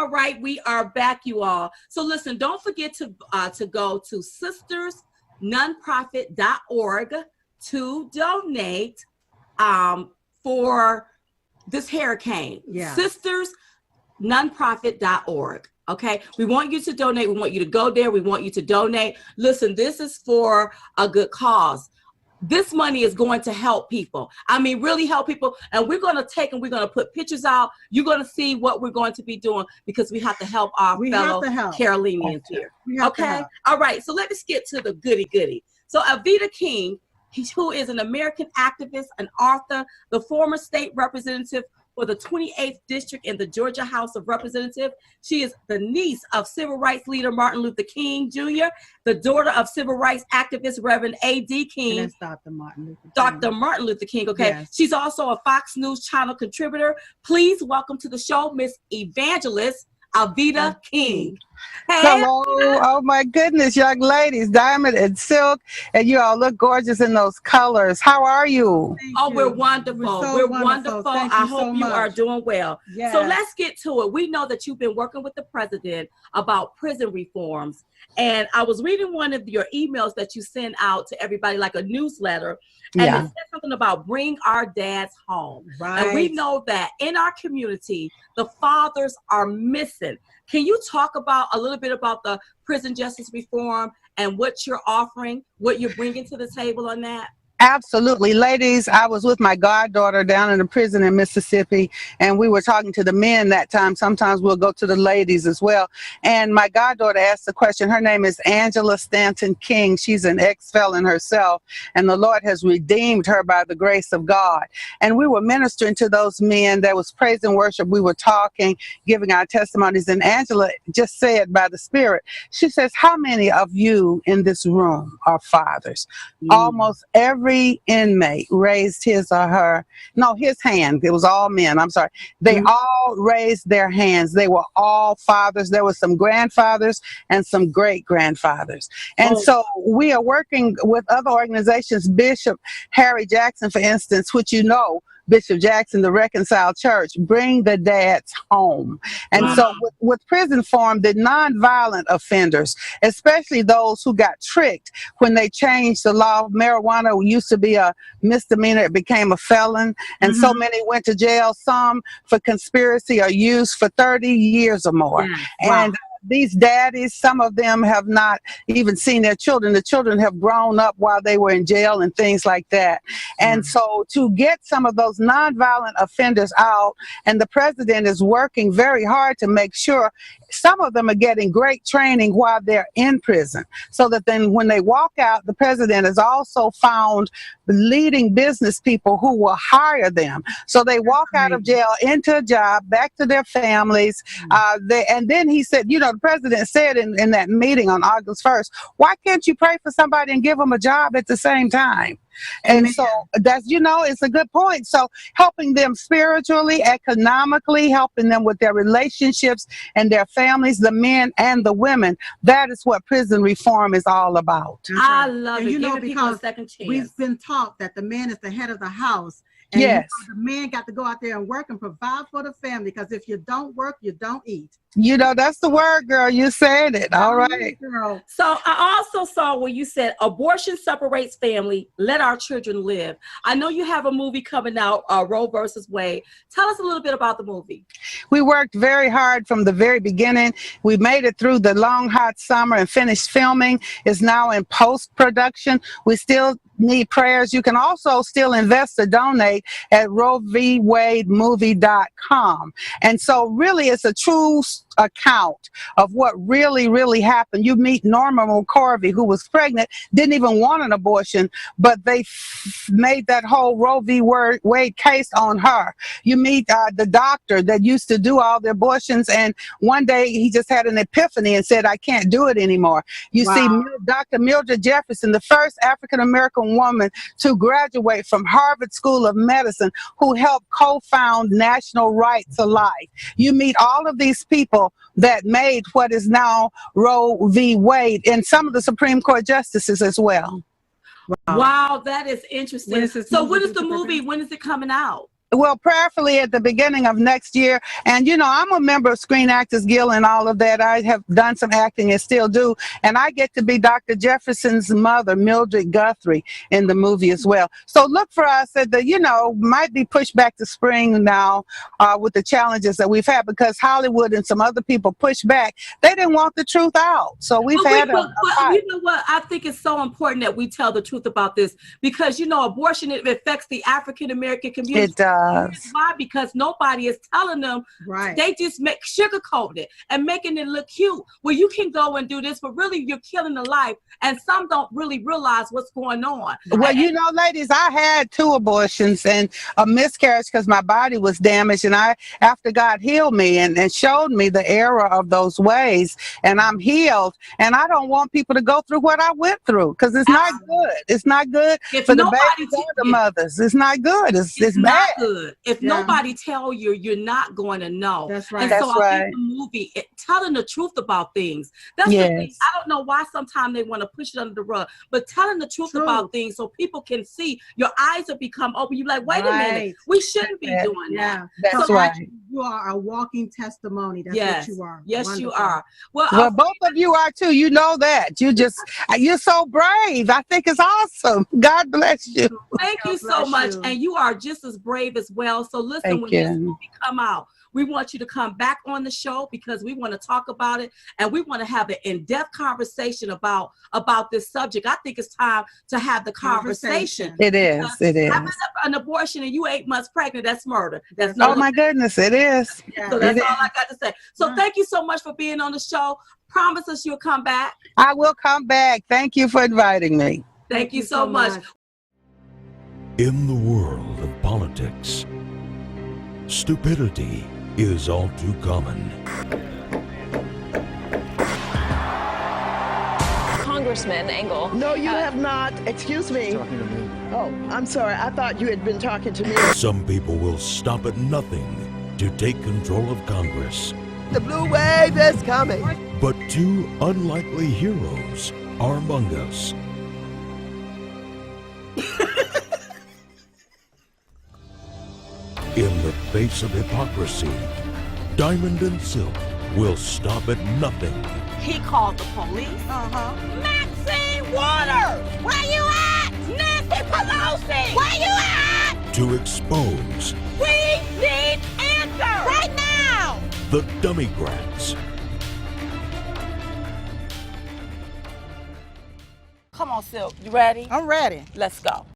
All right, we are back, you all. So listen, don't forget to go to sistersnonprofit.org to donate for this hurricane. Yeah. Sistersnonprofit.org. Okay, we want you to donate. We want you to go there. We want you to donate. Listen, this is for a good cause. This money is going to help people. I mean, really help people. And we're going to take and we're going to put pictures out. You're going to see what we're going to be doing because we have to help our fellow Carolinians here. Okay. All right. So let's get to the goody. So Alveda King, who is an American activist, an author, the former state representative for the 28th District in the Georgia House of Representatives. She is the niece of civil rights leader Martin Luther King Jr., the daughter of civil rights activist Reverend A.D. King. And that's Dr. Martin Luther King. Dr. Martin Luther King, okay. Yes. She's also a Fox News Channel contributor. Please welcome to the show, Miss Evangelist Alveda King. Hey. Hello. Oh my goodness, young ladies, Diamond and Silk, and you all look gorgeous in those colors. How are you? We're wonderful. We're wonderful. I hope you are doing well. Yes. So let's get to it. We know that you've been working with the president about prison reforms. And I was reading one of your emails that you send out to everybody, like a newsletter. And it said something about bring our dads home. Right. And we know that in our community, the fathers are missing. Can you talk about a little bit about the prison justice reform and what you're offering, what you're bringing to the table on that? Absolutely. Ladies, I was with my goddaughter down in the prison in Mississippi, and we were talking to the men that time. Sometimes we'll go to the ladies as well. And my goddaughter asked the question. Her name is Angela Stanton King. She's an ex-felon herself, and the Lord has redeemed her by the grace of God. And we were ministering to those men. There was praise and worship. We were talking, giving our testimonies, and Angela just said by the Spirit, she says, how many of you in this room are fathers? Almost every inmate raised his hand. It was all men. I'm sorry. They all raised their hands. They were all fathers. There were some grandfathers and some great grandfathers. And so we are working with other organizations, Bishop Harry Jackson, for instance, which you know, Bishop Jackson, the Reconciled Church, bring the dads home. And so with prison reform, the nonviolent offenders, especially those who got tricked when they changed the law, marijuana used to be a misdemeanor, it became a felon, and so many went to jail, some for conspiracy or use for 30 years or more. And these daddies, some of them have not even seen their children. The children have grown up while they were in jail and things like that. And so to get some of those nonviolent offenders out, and the president is working very hard to make sure some of them are getting great training while they're in prison, so that then when they walk out, the president has also found leading business people who will hire them. So they walk out of jail into a job, back to their families. And then he said, you know, the president said in that meeting on August 1st, why can't you pray for somebody and give them a job at the same time? And so that's, you know, it's a good point. So helping them spiritually, economically, helping them with their relationships and their families, the men and the women, that is what prison reform is all about. I love it. You know, because a second chance. We've been taught that the man is the head of the house. And you know, the man got to go out there and work and provide for the family, because if you don't work, you don't eat. You know, that's the word, girl. You said it. All right. Girl. So I also saw where you said abortion separates family. Let our children live. I know you have a movie coming out, Roe versus Wade. Tell us a little bit about the movie. We worked very hard from the very beginning. We made it through the long, hot summer and finished filming. It's now in post-production. We still need prayers. You can also still invest or donate at RoeVWadeMovie.com. And so really it's a true account of what really happened. You meet Norma McCorvey, who was pregnant, didn't even want an abortion, but they made that whole Roe v. Wade case on her. You meet the doctor that used to do all the abortions, and one day he just had an epiphany and said, I can't do it anymore. You see Dr. Mildred Jefferson, the first African-American woman to graduate from Harvard School of Medicine, who helped co-found National Right to Life. You meet all of these people that made what is now Roe v. Wade, and some of the Supreme Court justices as well. Wow, that is interesting. So when is the movie? When is it coming out? Well, prayerfully at the beginning of next year. And, you know, I'm a member of Screen Actors Guild and all of that. I have done some acting and still do. And I get to be Dr. Jefferson's mother, Mildred Guthrie, in the movie as well. So look for us at the, you know, might be pushed back to spring now with the challenges that we've had, because Hollywood and some other people pushed back. They didn't want the truth out. So we've had a fight. You know what? I think it's so important that we tell the truth about this, because, you know, abortion, it affects the African-American community. It does. Why? Because nobody is telling them. Right. They just make sugarcoat it and making it look cute. Well, you can go and do this, but really you're killing the life. And some don't really realize what's going on. Well, you know, ladies, I had 2 abortions and a miscarriage because my body was damaged. And after God healed me and showed me the error of those ways, and I'm healed. And I don't want people to go through what I went through, because it's not good. It's not good for the babies or the mothers. It's not good. It's not bad. Good. If nobody tell you, you're not going to know. That's right. And That's so I right. think the movie, telling the truth about things. That's Yes. the thing. I don't know why sometimes they want to push it under the rug, but telling the truth about things so people can see, your eyes will become open. You're like, wait a minute, we shouldn't be doing that. That's so right. You are a walking testimony. That's what you are. Yes, Wonderful. you are. Well, both of you are too. You know that. You're so brave. I think it's awesome. God bless you. Thank you so much. And you are just as brave as well. So listen, when this movie come out, we want you to come back on the show, because we want to talk about it, and we want to have an in-depth conversation about this subject. I think it's time to have the conversation. It is. It is. Having an abortion and you 8 months pregnant, that's murder. That's oh my goodness, it is. So that's all I got to say. So thank you so much for being on the show. Promise us you'll come back. I will come back. Thank you for inviting me. Thank you so much. In the world of politics, stupidity is all too common. Congressman Engel. No, you have not. Excuse me. Talking to me. Oh, I'm sorry. I thought you had been talking to me. Some people will stop at nothing to take control of Congress. The blue wave is coming. But 2 unlikely heroes are among us. In the face of hypocrisy, Diamond and Silk will stop at nothing. He called the police. Maxine Waters, where you at? Nancy Pelosi, where you at? To expose We need answers right now. the dummy grats. Come on, Silk. You ready? I'm ready. Let's go.